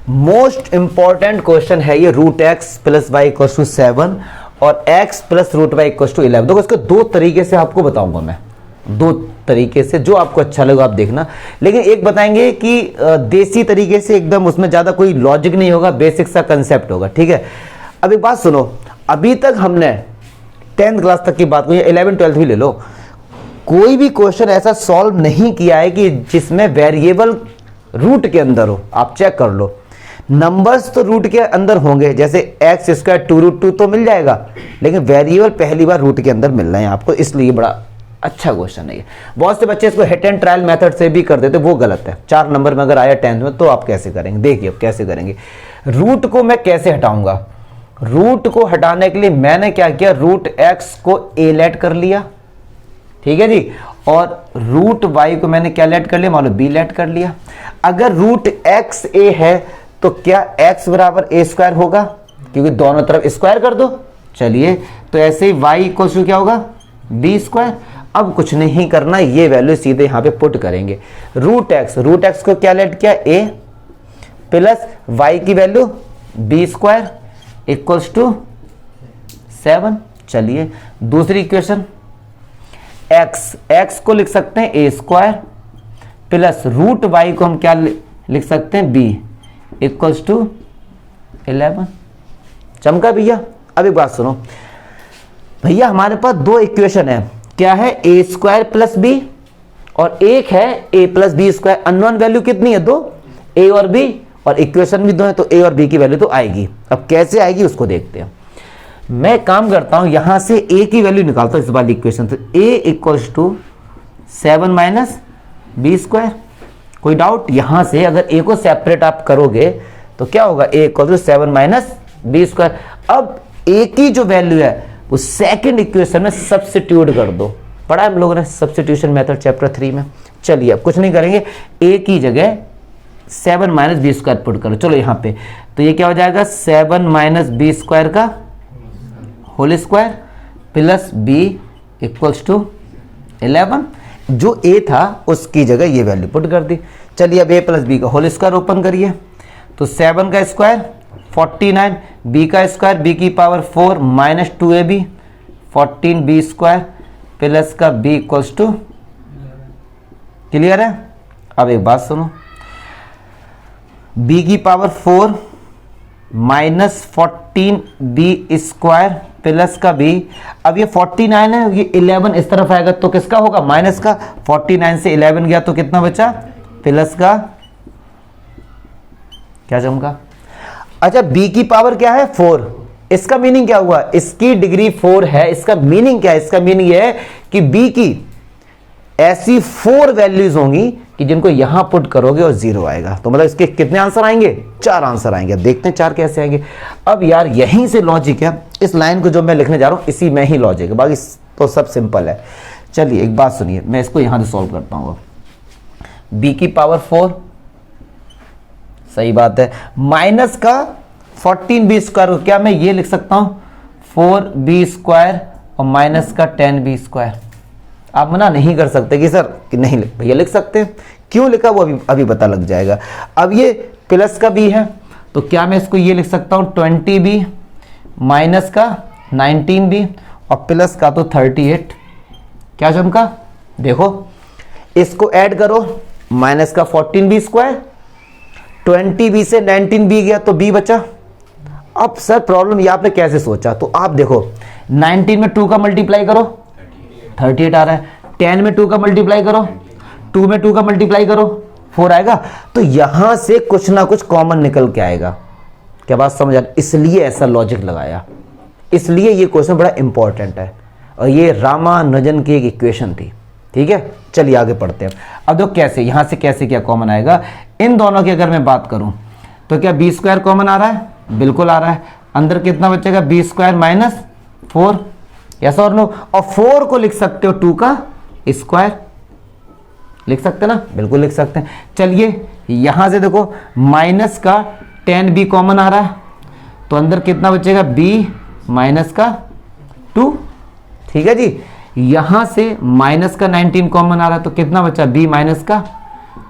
Most important question है ये, root x plus y equal to 7 और x plus root y equal to 11। देखो इसको दो तरीके से आपको बताऊंगा मैं, दो तरीके से, जो आपको अच्छा लगा आप देखना। लेकिन एक बताएंगे कि देसी तरीके से, एकदम उसमें ज्यादा कोई लॉजिक नहीं होगा, बेसिक सा कंसेप्ट होगा, ठीक है। अब एक बात सुनो, अभी तक हमने 10th क्लास तक की बात की, 11 12 भी ले लो, कोई भी क्वेश्चन ऐसा सॉल्व नहीं किया है कि जिसमें वेरिएबल रूट के अंदर हो। आप चेक कर लो, नंबर्स तो रूट के अंदर होंगे, जैसे एक्स स्क्वायर 2√2 तो मिल जाएगा, लेकिन वेरिएबल पहली बार रूट के अंदर मिल रहे हैं आपको, इसलिए बड़ा अच्छा क्वेश्चन है ये। बहुत से बच्चे इसको हिट एंड ट्रायल मेथड से भी कर देते, वो गलत है। 4 नंबर में अगर आया 10th में तो आप कैसे करेंगे, देखिए अब कैसे करेंगे। रूट को मैं कैसे हटाऊंगा, रूट को हटाने के लिए मैंने क्या किया, रूट एक्स को ए लेट कर लिया, ठीक है जी, और रूट वाई को मैंने क्या लेट कर लिया, मान लो बी लेट कर लिया। अगर रूट एक्स ए है तो क्या एक्स बराबर ए स्क्वायर होगा, क्योंकि दोनों तरफ स्क्वायर कर दो। चलिए, तो ऐसे ही वाई इक्वल टू क्या होगा, बी स्क्वायर। अब कुछ नहीं करना, ये वैल्यू सीधे यहां पे पुट करेंगे। रूट एक्स को क्या लेट किया, ए प्लस वाई की value b square equals to 7। चलिए दूसरी इक्वेशन, एक्स को लिख सकते हैं a square plus root y को हम क्या लिख सकते हैं, बी इक्वल्स टू 11। चमका भैया। अब एक बात सुनो भैया, हमारे पास दो इक्वेशन है, क्या है, ए स्क्वायर प्लस बी और एक है A plus B square. Unknown value कितनी है, दो, ए और बी, और इक्वेशन भी दो है, तो ए और बी की वैल्यू तो आएगी। अब कैसे आएगी उसको देखते हैं। मैं काम करता हूं, यहां से ए की वैल्यू निकालता हूं इस वाली इक्वेशन से, A equals to 7 minus B square. कोई डाउट, यहां से अगर ए को सेपरेट आप करोगे तो क्या होगा, A equal to 7 minus B square. अब ए की जो वैल्यू है वो सेकंड इक्वेशन में सब्स्टिट्यूट कर दो, पढ़ा हम लोगों ने सब्स्टिट्यूशन मेथड चैप्टर 3 में। चलिए अब कुछ नहीं करेंगे, ए की जगह 7 माइनस बी स्क्वायर पुट करो। चलो यहां पे तो ये क्या हो जाएगा, 7 माइनस बी स्क्वायर का whole square plus b equals to 11। जो ए था उसकी जगह ये वैल्यू पुट कर दी। चलिए अब ए प्लस बी का होल स्क्वायर ओपन करिए, तो 7 का स्क्वायर 49, बी का स्क्वायर बी की power 4 minus 2ab 14 b square plus का बी इक्वल्स टू, क्लियर है। अब एक बात सुनो, बी की power 4 minus 14 b square plus का बी, अब ये 49 है, ये 11 इस तरफ आएगा तो किसका होगा, माइनस का। 49 से 11 गया तो कितना बचा, प्लस का, क्या चमका। अच्छा, बी की पावर क्या है, 4, इसका मीनिंग क्या हुआ, इसकी डिग्री 4 है। इसका मीनिंग क्या है, इसका मीनिंग ये है कि बी की ऐसी 4 वैल्यूज होंगी कि जिनको यहां पुट करोगे और 0 आएगा। तो मतलब इसके कितने आंसर आएंगे, 4 आंसर आएंगे। देखते हैं 4 कैसे आएंगे। अब यार यहीं से लॉजिक है, इस लाइन को जो मैं लिखने जा रहा हूं इसी में ही लॉजिक है, बाकी तो सब सिंपल है। चलिए एक बात सुनिए, मैं इसको यहां से सॉल्व करता हूं। बी की पावर 4, सही बात है, माइनस का 14 बी स्क्वायर, क्या मैं ये लिख सकता हूं 4 बी स्क्वायर और माइनस का 10 बी स्क्वायर। आप मना नहीं कर सकते कि सर कि नहीं, भैया लिख सकते हैं। क्यों लिखा वो अभी पता लग जाएगा। अब ये प्लस का बी है तो क्या मैं इसको ये लिख सकता हूं 20 बी माइनस का 19 बी और प्लस का तो 38। क्या चमका, देखो इसको ऐड करो, माइनस का 14 बी स्क्वायर, 20 बी से 19 बी गया तो बी बचा। अब सर प्रॉब्लम ये आपने कैसे सोचा, तो आप देखो 19 में 2 का मल्टीप्लाई करो 38 आ रहा है, 10 में 2 का मल्टीप्लाई करो, 2 में 2 का मल्टीप्लाई करो 4 आएगा। तो यहां से कुछ ना कुछ कॉमन निकल के आएगा। क्या बात समझ आ रही, इसलिए ऐसा लॉजिक लगाया, इसलिए ये क्वेश्चन बड़ा इंपॉर्टेंट है। और ये रामानुजन की एक इक्वेशन थी, ठीक है। चलिए आगे पढ़ते हैं। अब देखो कैसे, यहां से कैसे क्या कॉमन आएगा। इन दोनों की अगर मैं बात करूं तो क्या बी स्क्वायर कॉमन आ रहा है, बिल्कुल आ रहा है। अंदर कितना बचेगा, बी स्क्वायर माइनस 4, यस और नो। और 4 को लिख सकते हो 2 का स्क्वायर, लिख सकते ना, बिल्कुल लिख सकते हैं। चलिए यहां से देखो माइनस का 10 बी कॉमन आ रहा है तो अंदर कितना बचेगा, बी माइनस का 2, ठीक है जी। यहां से माइनस का 19 कॉमन आ रहा है तो कितना बचा, बी माइनस का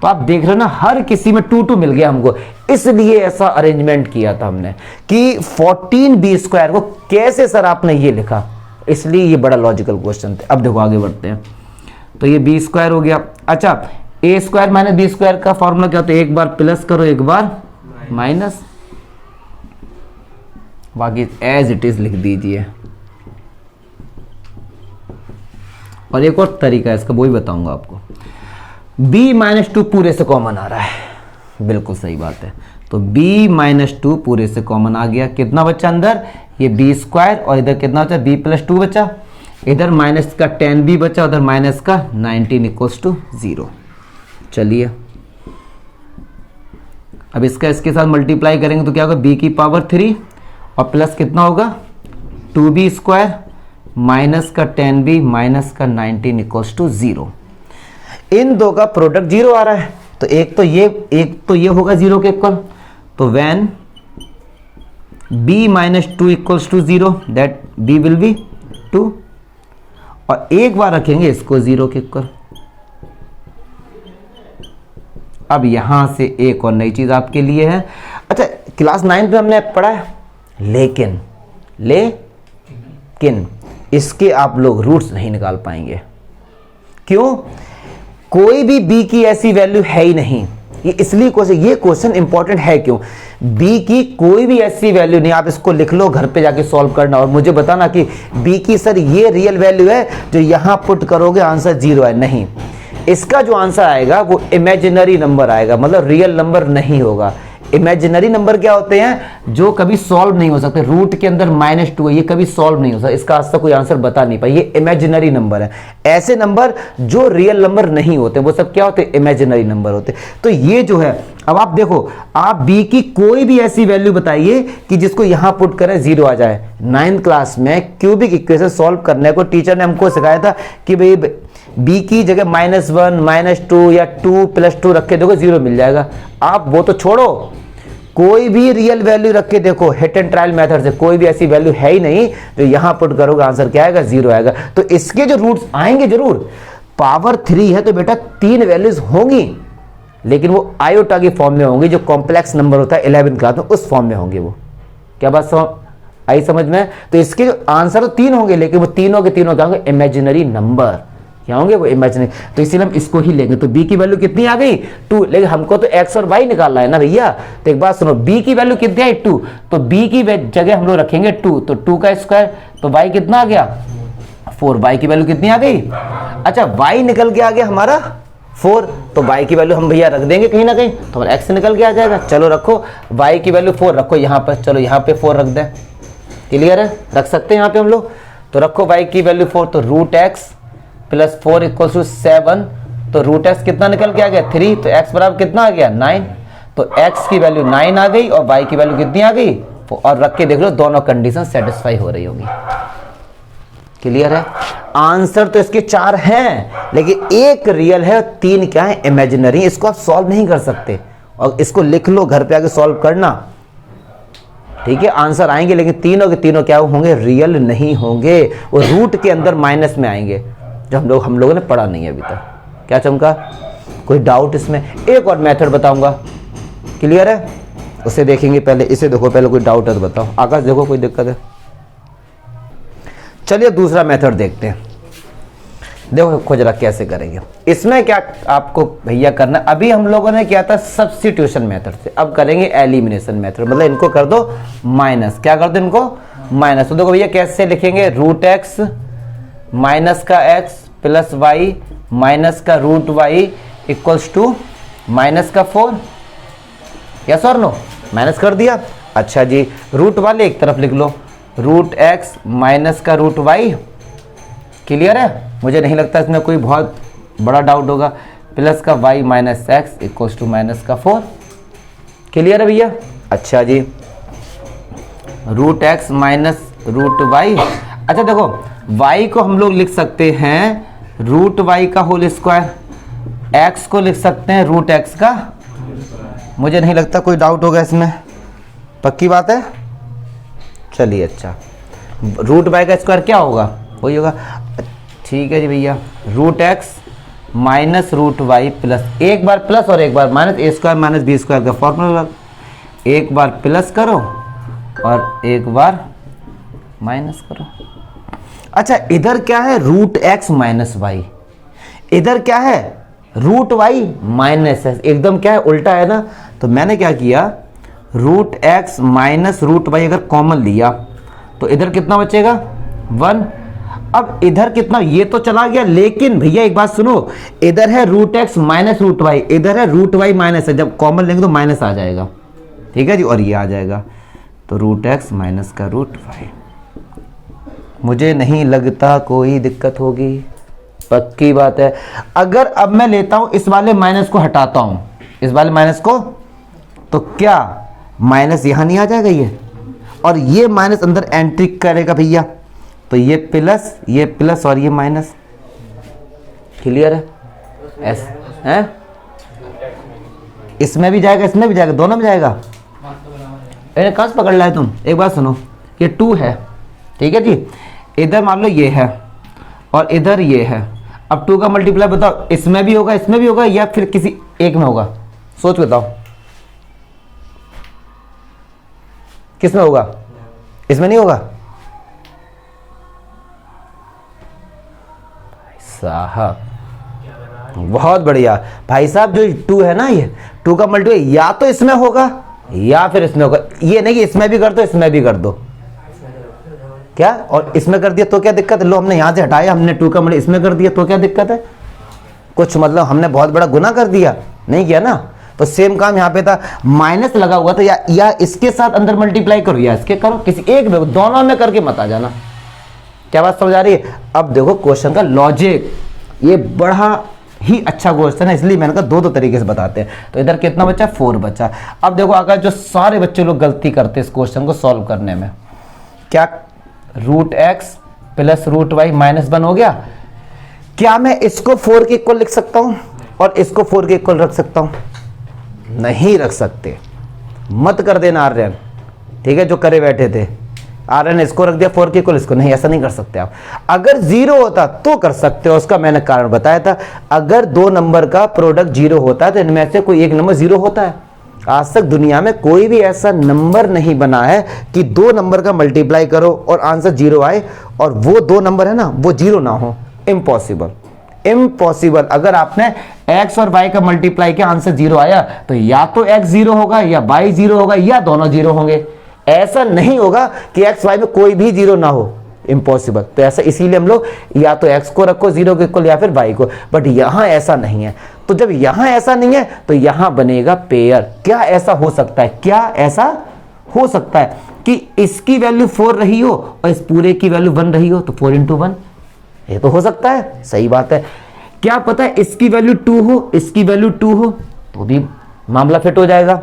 तो आप देख रहे हो ना, हर किसी में 2 2 मिल गया हमको, इसलिए ऐसा अरेंजमेंट किया था हमने कि 14b² को कैसे सर आपने ये लिखा, इसलिए ये बड़ा लॉजिकल क्वेश्चन था। अब देखो आगे बढ़ते हैं, तो ये b² हो गया। अच्छा, a² माइनस b² का फॉर्मूला क्या होता है, एक बार प्लस करो एक बार माइनस, बाकी एज इट इज लिख दीजिए। और एक और तरीका है इसका, वो भी बताऊंगा आपको। b-2 पूरे से कॉमन आ रहा है, बिल्कुल सही बात है। तो b-2 पूरे से कॉमन आ गया, कितना बचा अंदर, ये b² और इधर कितना बचा, b+2 बचा, इधर माइनस का 10b बचा, उधर माइनस का 19 = 0। चलिए अब इसका इसके साथ मल्टीप्लाई करेंगे तो क्या होगा, b³ और प्लस कितना होगा 2b² माइनस का 10b माइनस का 19 = 0। इन दो का प्रोडक्ट 0 आ रहा है, तो एक तो ये होगा 0 के इक्वल, तो when b-2 = 0 that b will be 2, और एक बार रखेंगे इसको 0 के इक्वल। अब यहां से एक और नई चीज आपके लिए है। अच्छा, क्लास 9 पे हमने पढ़ा है, लेकिन इसके आप लोग रूट्स नहीं निकाल पाएंगे। क्यों? कोई भी b की ऐसी वैल्यू है ही नहीं। ये इसलिए ये क्वेश्चन इंपॉर्टेंट है क्यों, b की कोई भी ऐसी वैल्यू नहीं। आप इसको लिख लो, घर पे जाके सॉल्व करना और मुझे बताना कि b की सर ये रियल वैल्यू है जो यहां पुट करोगे आंसर 0 है। नहीं, इसका जो आंसर आएगा वो इमेजिनरी नंबर आएगा, मतलब रियल नंबर नहीं होगा। इमेजिनरी नंबर क्या होते हैं, जो कभी सॉल्व नहीं हो सकते। रूट के अंदर -2 है, ये कभी सॉल्व नहीं हो सकता, इसका आज तक कोई आंसर बता नहीं पाई, ये इमेजिनरी नंबर है। ऐसे नंबर जो रियल नंबर नहीं होते वो सब क्या होते, इमेजिनरी नंबर होते। तो ये जो है, अब आप देखो, आप b की कोई भी ऐसी वैल्यू बताइए कि जिसको यहां पुट करें 0 आ जाए। 9th क्लास में क्यूबिक इक्वेशन सॉल्व करने को टीचर ने हमको सिखाया था कि भाई b की जगह -1 -2 या 2+2 रख के देखो 0 मिल जाएगा। आप वो तो छोड़ो, कोई भी रियल वैल्यू रख के देखो, हिट एंड ट्रायल मेथड से कोई भी ऐसी वैल्यू है ही नहीं जो यहां पुट करोगे आंसर क्या आएगा, 0 आएगा। तो इसके जो रूट्स आएंगे जरूर, पावर 3 है तो बेटा 3 वैल्यूज होंगी, लेकिन वो आयोटा की फॉर्म में होंगी, जो कॉम्प्लेक्स नंबर होता है 11th क्लास में उस फॉर्म में होंगे। वो क्या बात आई समझ में? तो इसके जो आंसर तो 3 होंगे, लेकिन वो तीनों के तीनों क्या होंगे, इमेजिनरी नंबर। क्या होंगे वो, इमेजिनरी। तो इसीलिए हम इसको ही लेंगे। तो b की वैल्यू कितनी आ गई, 2, लेकिन हमको तो x और y निकालना है ना भैया। तो एक बात सुनो, b की वैल्यू कितनी आई, 2, तो b की जगह हम लोग रखेंगे 2, तो 2 का स्क्वायर, तो y कितना आ गया 4, y की वैल्यू कितनी आ गई। अच्छा, y निकल के आ गया हमारा 4, तो y की वैल्यू हम भैया रख देंगे कहीं ना कहीं, तो हमारा x निकल के आ जाएगा। चलो रखो, y की वैल्यू 4 रखो यहाँ पर, चलो यहाँ पे 4 रख दें, क्लियर है, रख सकते हैं यहाँ पे हम लोग। तो रखो y की वैल्यू 4, तो √x + 4 = 7, तो √x कितना निकल के आ गया 3, तो x बराबर कितना आ गया 9, तो x की वैल्यू 9 आ गई और y की वैल्यू कितनी आ गई, और रख के देख लो दोनों कंडीशन सेटिस्फाई हो रही होगी। क्लियर है? आंसर तो इसके 4 हैं, लेकिन एक रियल है और 3 क्या है, इमेजिनरी। इसको आप सॉल्व नहीं कर सकते, और इसको लिख लो, घर पे आके सॉल्व करना, ठीक है। आंसर आएंगे, लेकिन तीनों के तीनों क्या होंगे, रियल नहीं होंगे। वो रूट के अंदर माइनस में आएंगे, जो हम लोगों ने पढ़ा नहीं है अभी तक। क्या चमका, कोई डाउट इसमें? एक और मेथड बताऊंगा, क्लियर है, उसे देखेंगे। पहले इसे देखो, पहले कोई डाउट है तो बताओ। आकाश देखो, कोई दिक्कत है? चलिए दूसरा मेथड देखते हैं। देखो खोजना कैसे करेंगे। इसमें क्या आपको भैया करना, अभी हम लोगों ने किया था सब्स्टिट्यूशन मेथड से, अब करेंगे एलिमिनेशन मेथड। मतलब इनको कर दो माइनस, क्या कर दो इनको माइनस। तो देखो भैया कैसे लिखेंगे, √x माइनस का x प्लस y माइनस का √y इक्वल्स टू माइनस का 4। यस और नो, माइनस कर दिया। अच्छा जी, रूट वाले एक तरफ लिख लो, √x माइनस का √y, क्लियर है, मुझे नहीं लगता इसमें कोई बहुत बड़ा डाउट होगा, प्लस का y minus x equals to minus का 4। क्लियर है भैया? अच्छा जी, √x माइनस √y। अच्छा देखो, y को हम लोग लिख सकते हैं √y का होल स्क्वायर, x को लिख सकते हैं √x का। मुझे नहीं लगता कोई डाउट होगा इसमें, पक्की बात है। चलिए अच्छा, √y का स्क्वायर क्या होगा, वही होगा। ठीक है जी भैया, √x minus root y plus, एक बार प्लस और एक बार minus, a square minus B square का फॉर्मूला, एक बार प्लस करो और एक बार माइनस करो। अच्छा इधर क्या है, रूट एक्स माइनस वाई, इधर क्या है रूट वाई माइनस एक्स, एकदम क्या है उल्टा है ना। तो मैंने क्या किया, root x minus root y अगर कॉमन लिया तो इधर कितना बचेगा 1। अब इधर कितना, ये तो चला गया, लेकिन भैया एक बात सुनो, इधर है root x minus root y, इधर है रूट वाई माइनस है, जब कॉमन लेंगे तो माइनस आ जाएगा, ठीक है जी, और ये आ जाएगा, तो रूट एक्स माइनस का रूट वाई। मुझे नहीं लगता कोई दिक्कत होगी, पक्की बात है। अगर अब मैं लेता हूं इस वाले माइनस को हटाता हूं, इस वाले माइनस को, तो क्या माइनस यहां नहीं आ जाएगा ये, और ये माइनस अंदर एंट्री करेगा भैया, तो ये प्लस और ये माइनस, क्लियर है एस है, इसमें भी जाएगा इसमें भी जाएगा, दोनों में जाएगा। अरे कहाँ से पकड़ लाए तुम, एक बात सुनो, ये 2 है, ठीक है जी, इधर मान लो ये है और इधर ये है, अब 2 का मल्टीप्लाई बताओ, इसमें भी होगा इसमें भी होगा या फिर किसी एक में होगा, सोच बताओ किस में होगा, इसमें नहीं होगा साहब, बहुत बढ़िया भाई साहब। जो 2 है ना, ये 2 का मल्टीप्लाई या तो इसमें होगा या फिर इसमें होगा, ये नहीं कि इसमें भी कर दो इसमें भी कर दो, क्या, और इसमें कर दिया तो क्या दिक्कत है, लो हमने यहां से हटाया, हमने 2 का मल्टीप्लाई इसमें कर दिया तो क्या दिक्कत है, कुछ मतलब हमने बहुत बड़ा गुनाह कर दिया, नहीं किया ना। तो सेम काम यहाँ पे था, माइनस लगा हुआ था, या इसके साथ अंदर मल्टीप्लाई करो या इसके करो, किसी एक में, दोनों में करके मत आ जाना। क्या बात समझ आ रही है। अब देखो क्वेश्चन का लॉजिक, ये बड़ा ही अच्छा क्वेश्चन है, इसलिए मैंने कहा दो तरीके से बताते हैं। तो इधर कितना बचा, 4 बचा। अब देखो अगर जो सारे बच्चे लोग गलती करते हैं इस क्वेश्चन को सॉल्व करने में, क्या root x plus root y minus 1 हो गया, क्या मैं इसको 4 के इक्वल लिख सकता हूं और इसको 4 के इक्वल रख सकता हूं, नहीं रख सकते, मत कर देना आर्यन, ठीक है, जो करे बैठे थे आर्यन इसको रख दिया 4 के इक्वल, इसको नहीं, ऐसा नहीं कर सकते आप। अगर 0 होता तो कर सकते हो, उसका मैंने कारण बताया था, अगर 2 नंबर का प्रोडक्ट 0 होता है तो इनमें से कोई एक नंबर 0 होता है। आज तक दुनिया में कोई भी ऐसा नंबर नहीं बना है कि 2 नंबर का मल्टीप्लाई करो और आंसर 0 आए और वो 2 नंबर है ना वो 0 ना हो, इम्पॉसिबल, इम्पॉसिबल। अगर आपने x और y का मल्टीप्लाई किया आंसर 0 आया तो या तो x 0 होगा या y 0 होगा या दोनों 0 होंगे, ऐसा नहीं होगा कि x y में कोई भी 0 ना हो, इम्पॉसिबल। तो ऐसा इसीलिए हम लोग या तो x को रखो 0 के इक्वल या फिर y को, बट यहां ऐसा नहीं है। तो जब यहां ऐसा नहीं है तो यहां बनेगा पेयर। क्या ऐसा हो सकता है, क्या ऐसा हो सकता है कि इसकी वैल्यू 4 रही हो और इस पूरे की वैल्यू 1 रही हो, तो 4 × 1, ये तो हो सकता है, सही बात है। क्या पता है इसकी वैल्यू 2 हो इसकी वैल्यू 2 हो तो भी मामला फिट हो जाएगा।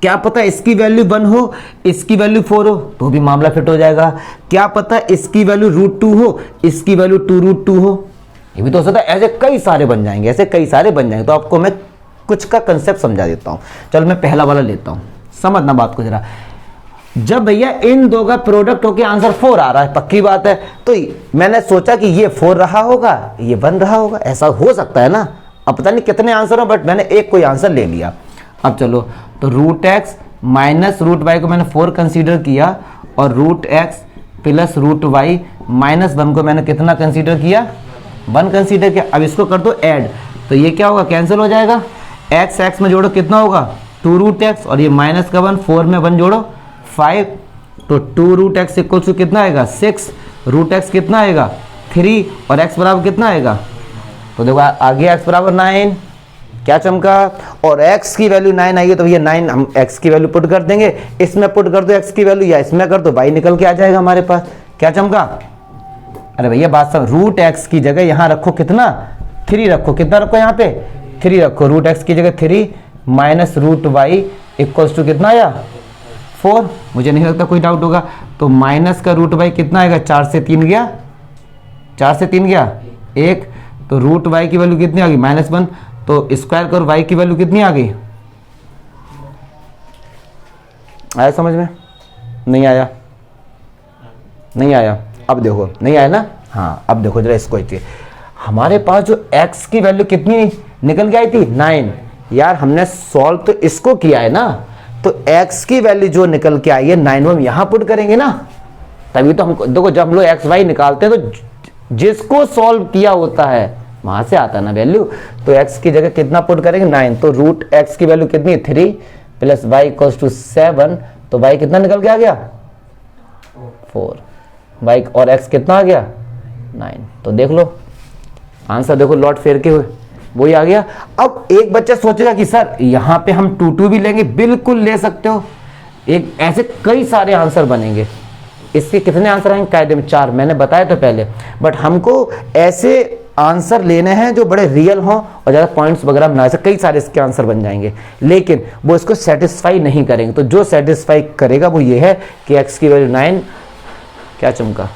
क्या पता इसकी वैल्यू 1 हो इसकी वैल्यू 4 हो तो भी मामला फिट हो जाएगा। क्या पता इसकी वैल्यू √2 हो इसकी वैल्यू 2√2 हो, ये भी तो हो सकता है। ऐसे कई सारे बन जाएंगे, ऐसे कई सारे बन जाएंगे। तो आपको मैं कुछ का कंसेप्ट समझा देता हूं। चल मैं पहला वाला लेता हूं, समझना बात को जरा। जब भैया इन दो का प्रोडक्ट होके आंसर 4 आ रहा है, पक्की बात है, तो मैंने सोचा कि ये 4 रहा होगा ये 1 रहा होगा, ऐसा हो सकता है ना। अब पता नहीं कितने आंसर हो, बट मैंने एक कोई आंसर ले लिया। अब चलो, तो √x माइनस √y को मैंने 4 कंसीडर किया और √x प्लस √y माइनस 1 को मैंने कितना कंसीडर किया, 1 कंसीडर किया। अब इसको कर दो ऐड, तो ये क्या होगा, कैंसिल हो जाएगा। x x में जोड़ो कितना होगा 2√x और ये माइनस का 1, 4 में 1 जोड़ो 5, तो 2√x इक्वल टू कितना आएगा 6, √x कितना आएगा 3 और x बराबर कितना आएगा, तो देखो आगे x बराबर 9, क्या चमका, और x की वैल्यू 9 आई है तो ये 9 हम x की वैल्यू पुट कर देंगे, इसमें पुट कर दो x की वैल्यू या इसमें कर दो, y निकल के आ जाएगा हमारे पास। क्या चमका, अरे भैया बात समझ, √x की जगह यहां रखो कितना 3 रखो, कितना रखो यहाँ पे 3 रखो, √x की जगह 3 माइनस √y इक्वल्स टू कितना आया 4, मुझे नहीं लगता कोई डाउट होगा। तो माइनस का √y कितना आएगा, 4 से 3 गया 4 से 3 गया 1, तो √y की वैल्यू कितनी आ गई -1, तो स्क्वायर करो y की वैल्यू कितनी आ गई, आया समझ में, नहीं आया, नहीं आया। अब देखो नहीं आया ना, हाँ अब देखो जरा इसको, हमारे पास जो x की वैल्यू कितनी निकल के आई थी 9। यार हमने सॉल्व तो इसको किया है ना, तो x की वैल्यू जो निकल के आई है 9 हम यहां पुट करेंगे ना, तभी तो हमको देखो जब हम लोग एक्स वाई निकालते हैं तो जिसको सॉल्व किया होता है वहां से आता है ना वैल्यू। तो x की जगह कितना पुट करेंगे 9, तो रूट x की वैल्यू कितनी 3 प्लस y इक्वल्स टू 7, तो y कितना निकल के आ गया 4, y और x कितना आ गया 9। तो देख लो आंसर, देखो लॉट फेर के हुए वही आ गया। अब एक बच्चा सोचेगा कि सर यहां पे हम 2 भी लेंगे, बिल्कुल ले सकते हो, एक ऐसे कई सारे आंसर बनेंगे। इसके कितने आंसर आएंगे कायदे में 4, मैंने बताया तो पहले, बट हमको ऐसे आंसर लेने हैं जो बड़े रियल हों और ज़्यादा पॉइंट्स वगैरह बना, ऐसे कई सारे इसके आंसर बन जाएंगे, लेकिन वो इसको सेटिस्फाई नहीं करेंगे। तो जो सेटिस्फाई करेगा वो ये है कि x की वैल्यू 9, क्या चमका।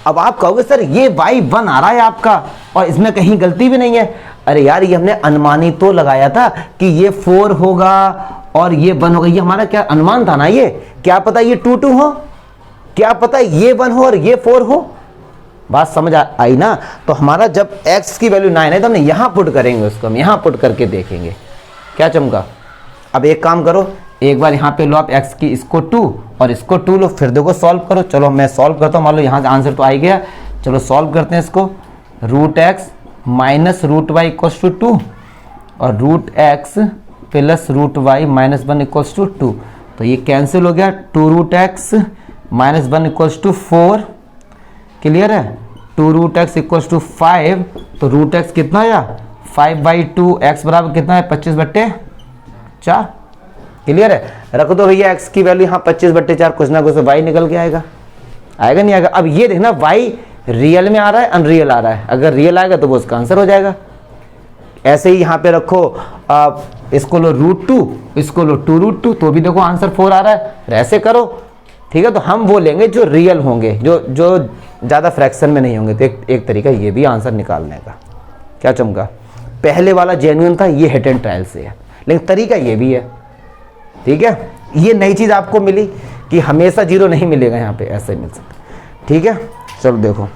अब आप कहोगे सर ये y1 आ रहा है आपका और इसमें कहीं गलती भी नहीं है। अरे यार ये हमने अनुमानित तो लगाया था कि ये 4 होगा और ये 1 होगा, ये हमारा क्या अनुमान था ना, ये क्या पता ये 2 हो, क्या पता ये 1 हो और ये 4 हो। बात समझ आई ना। तो हमारा जब x की वैल्यू 9 है तो हमने यहां पुट करेंगे, उसको हम यहां पुट करके देखेंगे क्या चमका। अब एक काम करो, एक बार यहाँ पे लो आप x की, इसको 2 और इसको 2 लो, फिर देखो सॉल्व करो। चलो मैं सॉल्व करता हूँ, मान लो यहाँ से आंसर तो आ ही गया। चलो सॉल्व करते हैं इसको। Root x minus root y equals to 2 और root x plus root y minus 1 equals to 2, तो ये कैंसिल हो गया। 2 root x minus 1 equals to 4, clear है। 2 रूट एक्स इक्वल्स टू 5, तो रूट एक्स कितना आया 5/2, एक्स बराबर कितना है 25/4, क्लियर है। रख दो भैया एक्स की वैल्यू यहाँ 25/4, कुछ ना कुछ वाई निकल के आएगा, आएगा नहीं आएगा। अब ये देखना वाई रियल में आ रहा है अनरियल आ रहा है, अगर रियल आएगा तो वो उसका आंसर हो जाएगा। ऐसे ही यहाँ पे रखो आप, इसको लो √2, इसको लो 2 √2, तो भी देखो आंसर 4 आ रहा है। ऐसे करो, ठीक है। तो हम वो लेंगे जो रियल होंगे, जो ज़्यादा फ्रैक्शन में नहीं होंगे। तो एक तरीका ये भी आंसर निकालने का, क्या चमका। पहले वाला जेन्युइन था, ये हिट एंड ट्रायल से है, लेकिन तरीका ये भी है, ठीक है। ये नई चीज़ आपको मिली कि हमेशा 0 नहीं मिलेगा, यहाँ पे ऐसे मिल सकता, ठीक है। चलो देखो